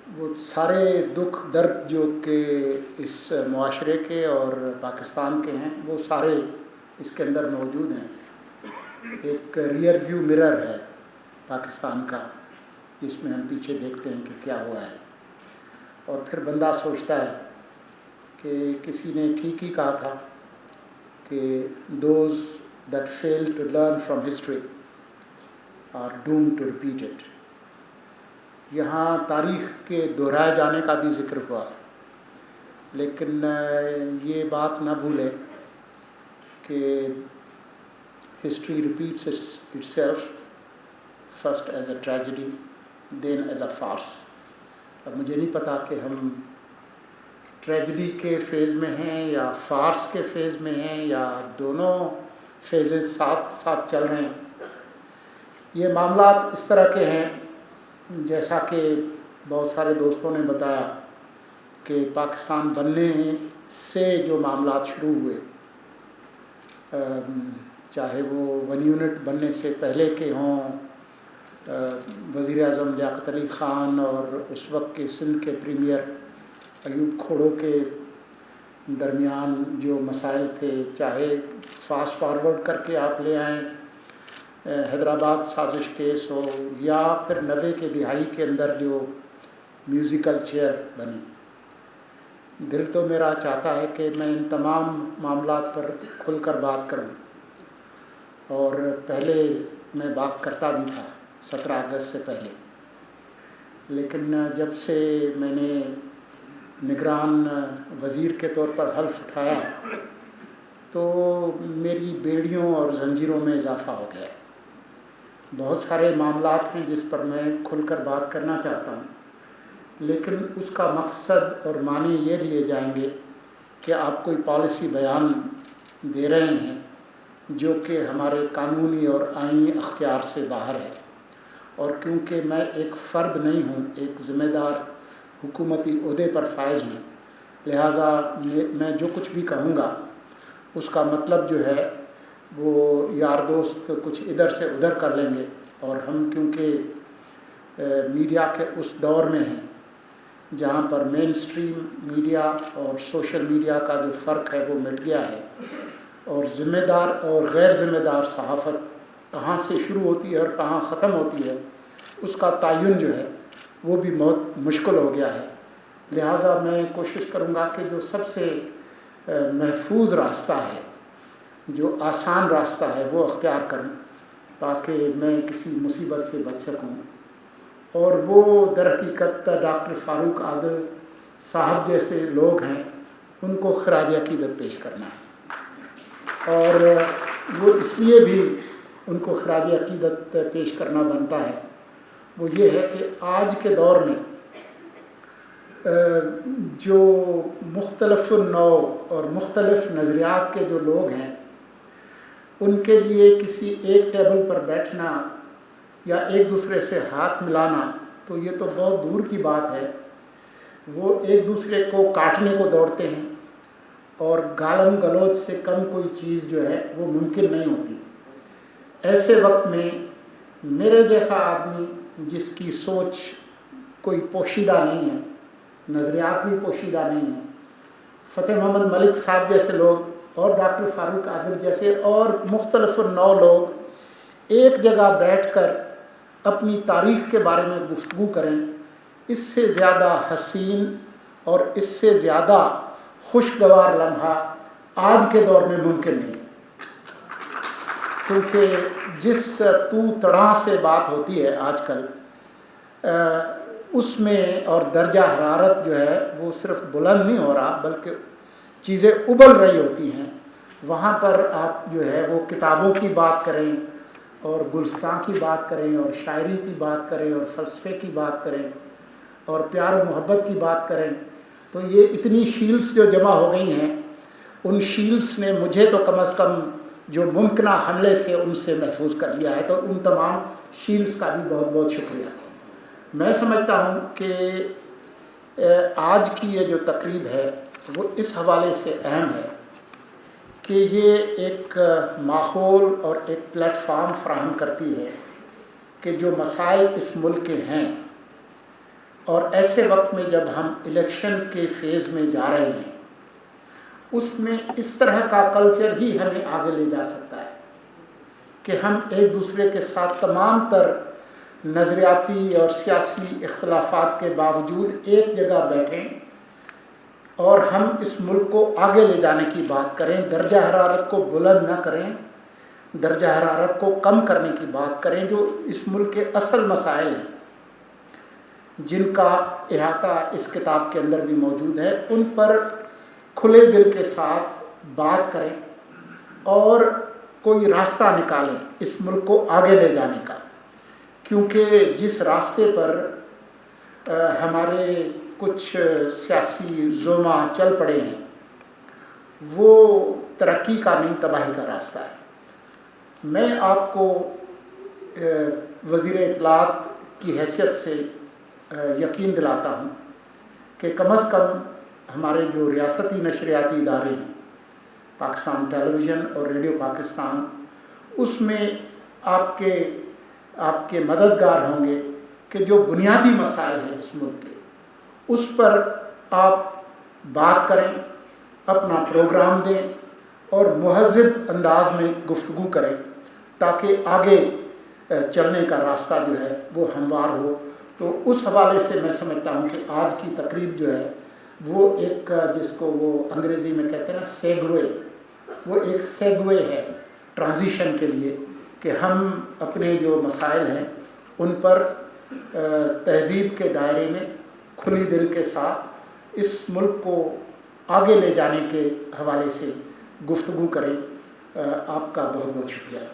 وہ سارے دکھ درد جو کہ اس معاشرے کے اور پاکستان کے ہیں وہ سارے اس کے اندر موجود ہیں۔ ایک ریئر ویو مرر ہے پاکستان کا، جس میں ہم پیچھے دیکھتے ہیں کہ کیا ہوا ہے، اور پھر بندہ سوچتا ہے کہ کسی نے ٹھیک ہی کہا تھا کہ those that fail to learn from history are doomed to repeat it. یہاں تاریخ کے دہرائے جانے کا بھی ذکر ہوا، لیکن یہ بات نہ بھولیں کہ history repeats itself, first as a tragedy then as a farce. اب مجھے نہیں پتا کہ ہم ٹریجڈی کے فیز میں ہیں یا فارس کے فیز میں ہیں یا دونوں فیزز ساتھ ساتھ چل رہے ہیں۔ یہ معاملات اس طرح کے ہیں، جیسا کہ بہت سارے دوستوں نے بتایا کہ پاکستان بننے سے جو معاملات شروع ہوئے، چاہے وہ 1 یونٹ بننے سے پہلے کے ہوں، وزیر اعظم لیاقت علی خان اور اس وقت کے سندھ کے پریمیئر ایوب کھوڑو کے درمیان جو مسائل تھے، چاہے فاسٹ فارورڈ کر کے آپ لے آئیں حیدرآباد سازش کیس ہو، یا پھر 90 کے دہائی کے اندر جو میوزیکل چیئر بنی۔ دل تو میرا چاہتا ہے کہ میں ان تمام معاملات پر کھل کر بات کروں، اور پہلے میں بات کرتا بھی تھا 17 اگست سے پہلے، لیکن جب سے میں نے نگران وزیر کے طور پر حلف اٹھایا تو میری بیڑیوں اور زنجیروں میں اضافہ ہو گیا۔ بہت سارے معاملات ہیں جس پر میں کھل کر بات کرنا چاہتا ہوں، لیکن اس کا مقصد اور معنی یہ لیے جائیں گے کہ آپ کوئی پالیسی بیان دے رہے ہیں جو کہ ہمارے قانونی اور آئینی اختیار سے باہر ہے، اور کیونکہ میں ایک فرد نہیں ہوں، ایک ذمہ دار حکومتی عہدے پر فائز ہوں، لہٰذا میں جو کچھ بھی کہوں گا اس کا مطلب جو ہے وہ یار دوست کچھ ادھر سے ادھر کر لیں گے، اور ہم کیونکہ میڈیا کے اس دور میں ہیں جہاں پر مین اسٹریم میڈیا اور سوشل میڈیا کا جو فرق ہے وہ مٹ گیا ہے، اور ذمہ دار اور غیر ذمہ دار صحافت کہاں سے شروع ہوتی ہے اور کہاں ختم ہوتی ہے، اس کا تعین جو ہے وہ بھی بہت مشکل ہو گیا ہے۔ لہٰذا میں کوشش کروں گا کہ جو سب سے محفوظ راستہ ہے، جو آسان راستہ ہے، وہ اختیار کروں تاکہ میں کسی مصیبت سے بچ سکوں، اور وہ در حقیقت ڈاکٹر فاروق عادل صاحب جیسے لوگ ہیں، ان کو خراج عقیدت پیش کرنا ہے، اور وہ اس لیے بھی ان کو خراج عقیدت پیش کرنا بنتا ہے، وہ یہ ہے کہ آج کے دور میں جو مختلف نوع اور مختلف نظریات کے جو لوگ ہیں، ان کے لیے کسی ایک ٹیبل پر بیٹھنا یا ایک دوسرے سے ہاتھ ملانا تو یہ تو بہت دور کی بات ہے۔ وہ ایک دوسرے کو کاٹنے کو دوڑتے ہیں، اور گالم گلوچ سے کم کوئی چیز جو ہے وہ ممکن نہیں ہوتی۔ ایسے وقت میں میرے جیسا آدمی جس کی سوچ کوئی پوشیدہ نہیں ہے، نظریات بھی پوشیدہ نہیں ہیں، فتح محمد ملک صاحب جیسے لوگ اور ڈاکٹر فاروق عادل جیسے اور مختلف نو لوگ ایک جگہ بیٹھ کر اپنی تاریخ کے بارے میں گفتگو کریں، اس سے زیادہ حسین اور اس سے زیادہ خوشگوار لمحہ آج کے دور میں ممکن نہیں، کیونکہ جس تو تڑاں سے بات ہوتی ہے آج کل، اس میں اور درجہ حرارت جو ہے وہ صرف بلند نہیں ہو رہا بلکہ چیزیں ابل رہی ہوتی ہیں۔ وہاں پر آپ جو ہے وہ کتابوں کی بات کریں اور گلستان کی بات کریں اور شاعری کی بات کریں اور فلسفے کی بات کریں اور پیار و محبت کی بات کریں، تو یہ اتنی شیلڈز جو جمع ہو گئی ہیں، ان شیلڈز نے مجھے تو کم از کم جو ممکنہ حملے تھے ان سے محفوظ کر لیا ہے، تو ان تمام شیلڈز کا بھی بہت بہت شکریہ۔ میں سمجھتا ہوں کہ آج کی یہ جو تقریب ہے وہ اس حوالے سے اہم ہے کہ یہ ایک ماحول اور ایک پلیٹ فارم فراہم کرتی ہے کہ جو مسائل اس ملک کے ہیں اور ایسے وقت میں جب ہم الیکشن کے فیز میں جا رہے ہیں، اس میں اس طرح کا کلچر ہی ہمیں آگے لے جا سکتا ہے کہ ہم ایک دوسرے کے ساتھ تمام تر نظریاتی اور سیاسی اختلافات کے باوجود ایک جگہ بیٹھیں اور ہم اس ملک کو آگے لے جانے کی بات کریں، درجہ حرارت کو بلند نہ کریں، درجہ حرارت کو کم کرنے کی بات کریں۔ جو اس ملک کے اصل مسائل ہیں جن کا احاطہ اس کتاب کے اندر بھی موجود ہے، ان پر کھلے دل کے ساتھ بات کریں اور کوئی راستہ نکالیں اس ملک کو آگے لے جانے کا، کیونکہ جس راستے پر ہمارے کچھ سیاسی زعما چل پڑے ہیں وہ ترقی کا نہیں، تباہی کا راستہ ہے۔ میں آپ کو وزیر اطلاعات کی حیثیت سے یقین دلاتا ہوں کہ کم از کم ہمارے جو ریاستی نشریاتی ادارے ہیں، پاکستان ٹیلی ویژن اور ریڈیو پاکستان، اس میں آپ کے مددگار ہوں گے کہ جو بنیادی مسائل ہیں اس ملک کے، اس پر آپ بات کریں، اپنا پروگرام دیں اور مہذب انداز میں گفتگو کریں تاکہ آگے چلنے کا راستہ جو ہے وہ ہموار ہو۔ تو اس حوالے سے میں سمجھتا ہوں کہ آج کی تقریب جو ہے وہ ایک، جس کو وہ انگریزی میں کہتے ہیں نا سیگوے، وہ ایک سیگوے ہے ٹرانزیشن کے لیے، کہ ہم اپنے جو مسائل ہیں ان پر تہذیب کے دائرے میں کھلی دل کے ساتھ اس ملک کو آگے لے جانے کے حوالے سے گفتگو کریں۔ آپ کا بہت بہت شکریہ۔